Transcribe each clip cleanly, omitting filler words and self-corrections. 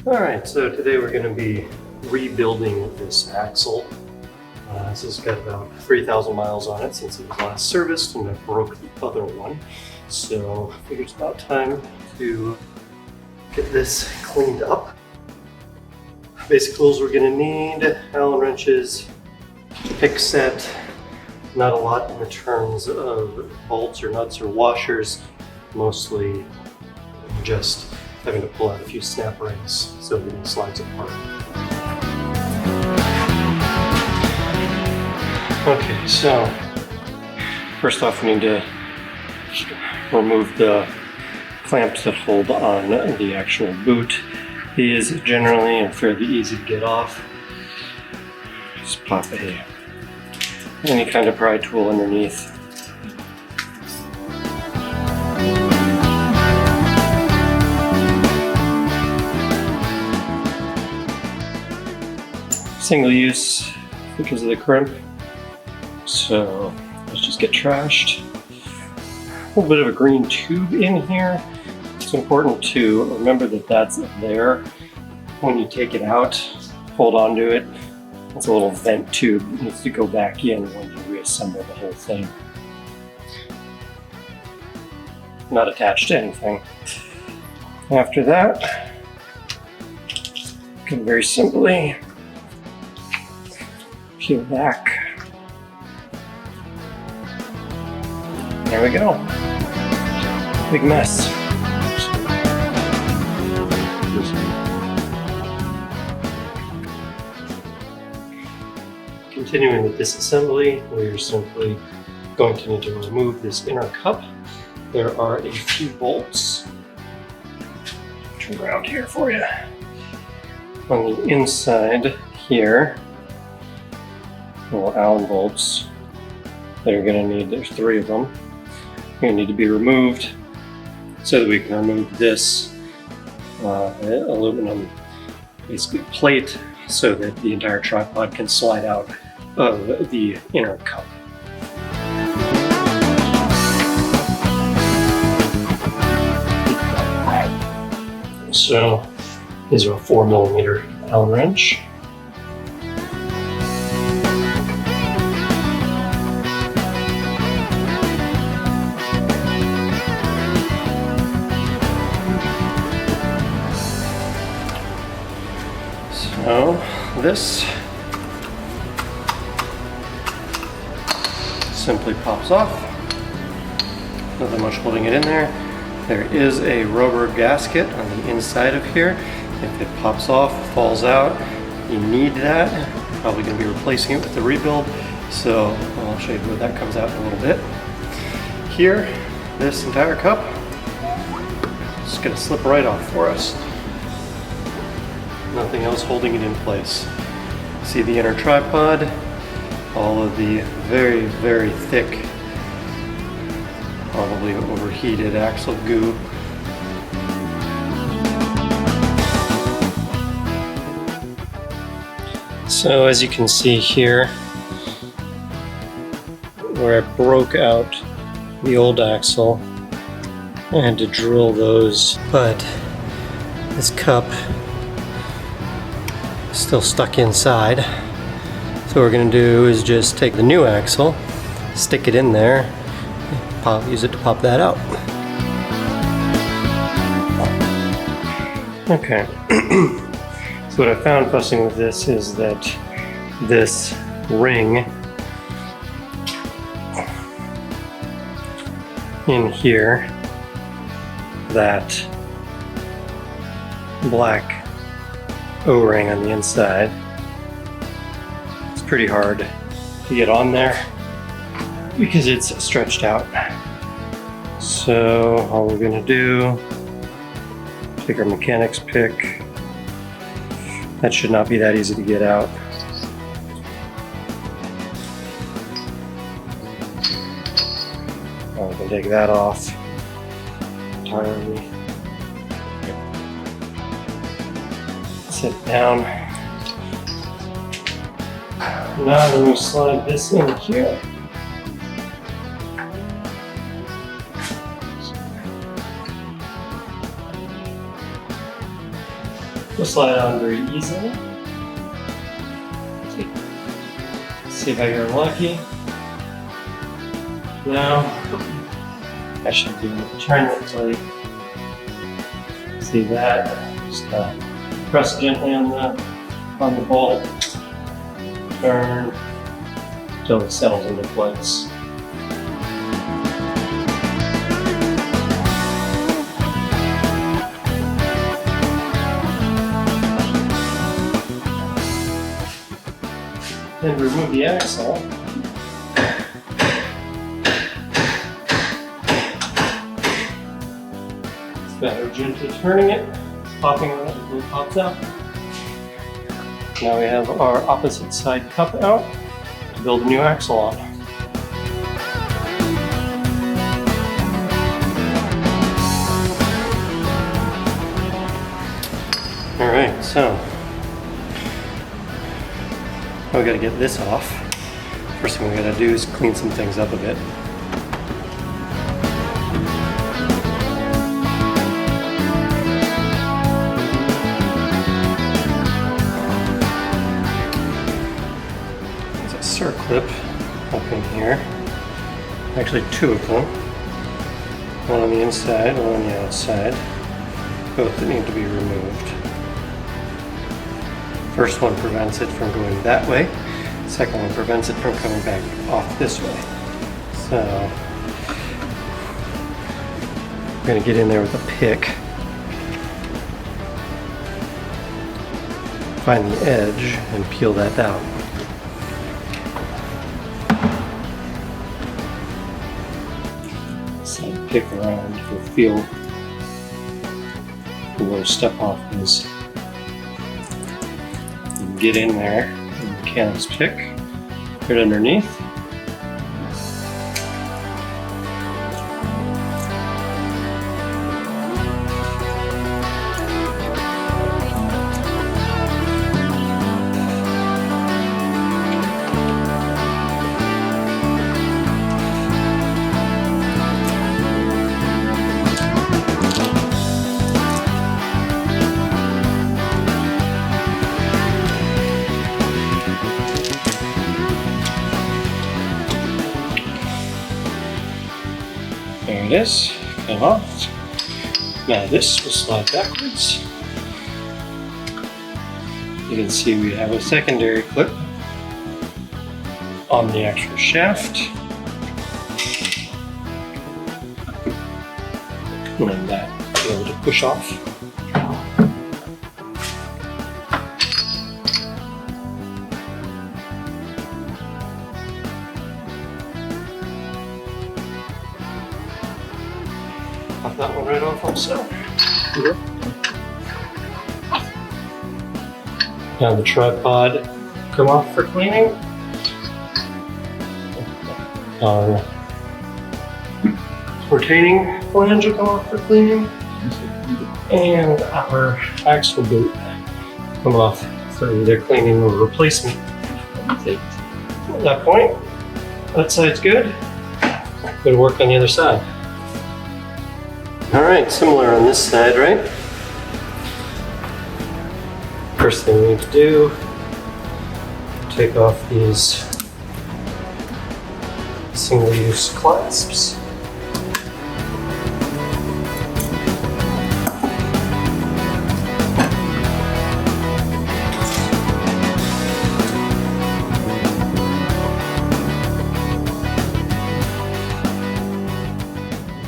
Alright, so today we're going to be rebuilding this axle. This has got about 3,000 miles on it since it was last serviced, and I broke the other one. So I figured it's about time to get this cleaned up. Basic tools we're going to need: Allen wrenches, pick set, not a lot in the terms of bolts or nuts or washers, mostly just having to pull out a few snap rings so everything slides apart. Okay, so first off we need to remove the clamps that hold on the actual boot. These generally are fairly easy to get off. Just pop any kind of pry tool underneath. Single use because of the crimp. So let's just get trashed. A little bit of a green tube in here. It's important to remember that that's there. When you take it out, hold on to it. It's a little vent tube. It needs to go back in when you reassemble the whole thing. Not attached to anything. After that, you can very simply peel back. There we go. Big mess. Continuing with disassembly, we are simply going to need to remove this inner cup. There are a few bolts. Turn around here for you. On the inside here, little Allen bolts that are going to need, there's 3 of them, going to need to be removed so that we can remove this aluminum basically plate so that the entire tripod can slide out of the inner cup. So these are a 4mm Allen wrench. So this simply pops off. Nothing much holding it in there. There is a rubber gasket on the inside of here. If it pops off, falls out, you need that. Probably going to be replacing it with the rebuild. So I'll show you where that comes out in a little bit. Here, this entire cup is going to slip right off for us. Nothing else holding it in place. See the inner tripod, all of the very, very thick, probably overheated axle goo. So as you can see here, where I broke out the old axle, I had to drill those, but this cup still stuck inside. So what we're going to do is just take the new axle, stick it in there, use it to pop that out. Okay, so what I found fussing with this is that this ring in here, that black O-ring on the inside, it's pretty hard to get on there because it's stretched out. So all we're going to do, take our mechanic's pick. That should not be that easy to get out. We can take that off entirely. Sit down. Now let me slide this in here. will slide on very easily. See if I get lucky. Now, I should be able to turn it until you see that. Just press gently on the bolt. Turn until it settles into place. Then remove the axle. It's better gently turning it, popping it until it pops out. Now we have our opposite side cup out to build a new axle on. Alright, so we gotta get this off. First thing we gotta do is clean some things up a bit. There's a circlip up in here. Actually, two of them. One on the inside, one on the outside. Both that need to be removed. First one prevents it from going that way. Second one prevents it from coming back off this way. So we're going to get in there with a pick. Find the edge and peel that out. So pick around to feel where step off is. Get in there with the mechanic's pick, put it underneath. There it is, come off. Now this will slide backwards. You can see we have a secondary clip on the actual shaft. And that will be able to push off. Pop that one right off also. Now the tripod come off for cleaning. Our retaining flange will come off for cleaning. And our axle boot come off for either cleaning or replacement. At that point, that side's good. Good work on the other side. All right, similar on this side, right? First thing we need to do, take off these single-use clasps.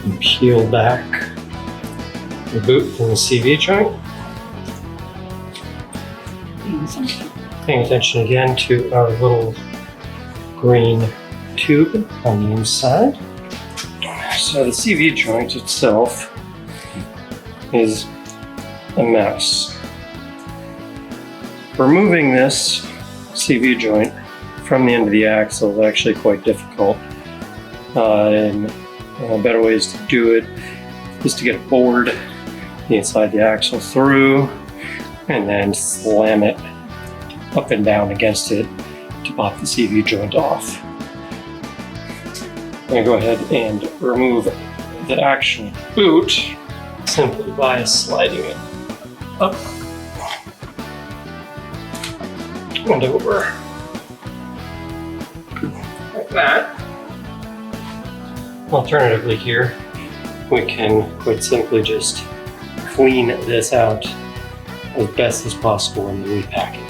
And peel back the boot from the CV joint. Paying attention again to our little green tube on the inside. So the CV joint itself is a mess. Removing this CV joint from the end of the axle is actually quite difficult. And better ways to do it is to get a board inside the axle through and then slam it up and down against it to pop the CV joint off. I'm going to go ahead and remove the actual boot simply by sliding it up and over. Like that. Alternatively here, we can quite simply just clean this out as best as possible and then repack it.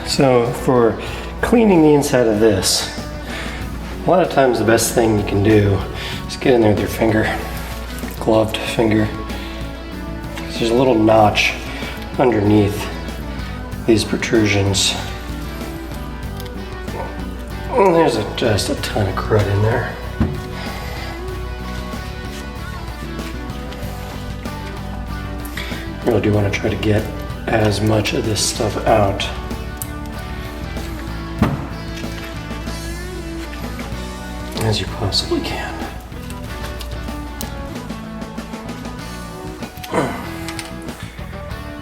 So for cleaning the inside of this, a lot of times the best thing you can do is get in there with your finger, gloved finger. There's a little notch underneath these protrusions. And there's just a ton of crud in there. You really do want to try to get as much of this stuff out as you possibly can.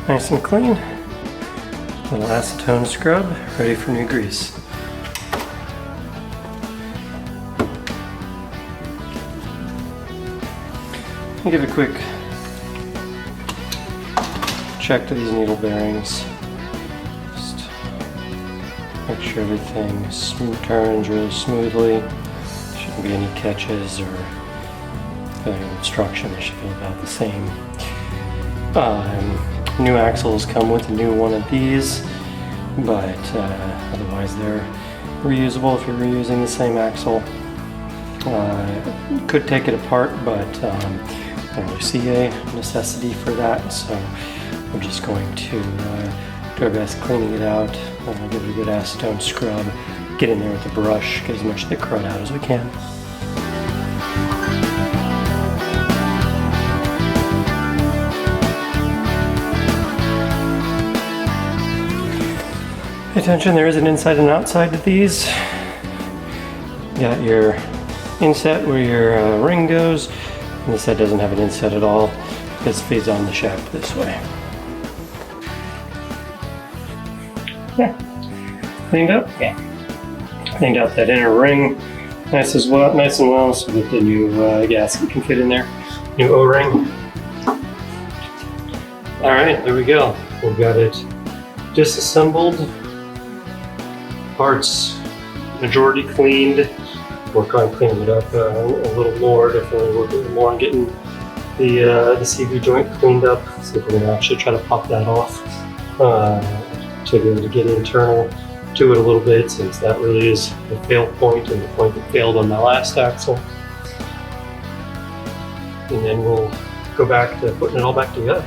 Nice and clean. Little acetone scrub, ready for new grease. I'll give a quick check to these needle bearings. Just make sure everything turns really smoothly. Shouldn't be any catches or obstruction. They should feel about the same. New axles come with a new one of these, but otherwise they're reusable if you're reusing the same axle. You could take it apart, but I don't really see a necessity for that, so I'm just going to do our best cleaning it out, give it a good acetone scrub, get in there with the brush, get as much of the crud out as we can. Pay attention, there is an inside and outside to these. You got your inset where your ring goes, and this side doesn't have an inset at all because it feeds on the shaft this way. Yeah, cleaned up? Yeah. Cleaned out that inner ring nice and well so that the new gasket can fit in there. New O-ring. Alright, there we go. We've got it disassembled. Parts majority cleaned. Work on cleaning it up a little more. Definitely work a little more on getting the CV joint cleaned up. So we're going to actually try to pop that off to be able to get internal to it a little bit, since that really is the fail point and the point that failed on my last axle. And then we'll go back to putting it all back together.